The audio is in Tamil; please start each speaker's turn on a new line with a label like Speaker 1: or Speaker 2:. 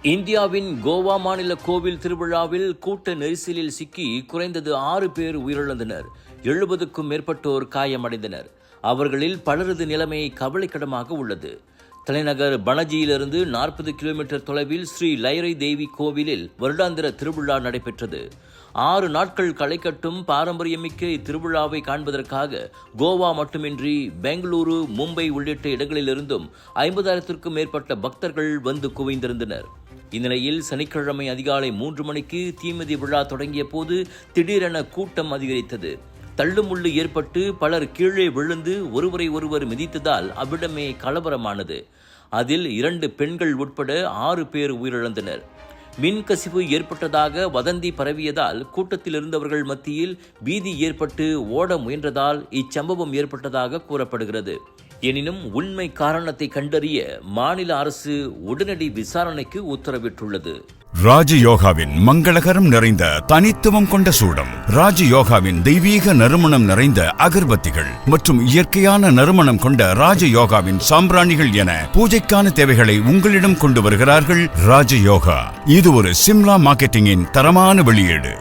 Speaker 1: இந்தியாவின் கோவா மாநில கோவில் திருவிழாவில் கூட்ட நெரிசலில் சிக்கி குறைந்தது 6 பேர் உயிரிழந்தனர். 70க்கும் மேற்பட்டோர் காயமடைந்தனர். அவர்களில் பலரது நிலைமை கவலைக்கிடமாக உள்ளது. தலைநகர் பனஜியிலிருந்து 40 கிலோமீட்டர் தொலைவில் ஸ்ரீ லயரை தேவி கோவிலில் வருடாந்திர திருவிழா நடைபெற்றது. 6 நாட்கள் களை கட்டும் பாரம்பரியமிக்க இத்திருவிழாவை காண்பதற்காக கோவா மட்டுமின்றி பெங்களூரு, மும்பை உள்ளிட்ட இடங்களிலிருந்தும் 50,000க்கும் மேற்பட்ட பக்தர்கள் வந்து குவிந்திருந்தனர். இந்நிலையில் சனிக்கிழமை அதிகாலை 3 மணிக்கு தீமிதி விழா தொடங்கிய போது திடீரென கூட்டம் அதிகரித்தது. தள்ளுமுள்ளு ஏற்பட்டு பலர் கீழே விழுந்து ஒருவரை மிதித்ததால் அவ்விடமே கலவரமானது. அதில் 2 பெண்கள் உட்பட 6 பேர் உயிரிழந்தனர். மின்கசிவு ஏற்பட்டதாக வதந்தி பரவியதால் கூட்டத்தில் இருந்தவர்கள் மத்தியில் பீதி ஏற்பட்டு ஓட முயன்றதால் இச்சம்பவம் ஏற்பட்டதாக கூறப்படுகிறது. எனினும் உண்மை காரணத்தை கண்டறிய மாநில அரசு உடனடி விசாரணைக்கு உத்தரவிட்டுள்ளது.
Speaker 2: ராஜயோகாவின் மங்களகரம் நிறைந்த தனித்துவம் கொண்ட சூடம், ராஜயோகாவின் தெய்வீக நறுமணம் நிறைந்த அகர்பத்திகள் மற்றும் இயற்கையான நறுமணம் கொண்ட ராஜயோகாவின் சாம்பிராணிகள் என பூஜைக்கான தேவைகளை உங்களிடம் கொண்டு வருகிறார்கள் ராஜயோகா. இது ஒரு சிம்லா மார்க்கெட்டிங்கின் தரமான வெளியீடு.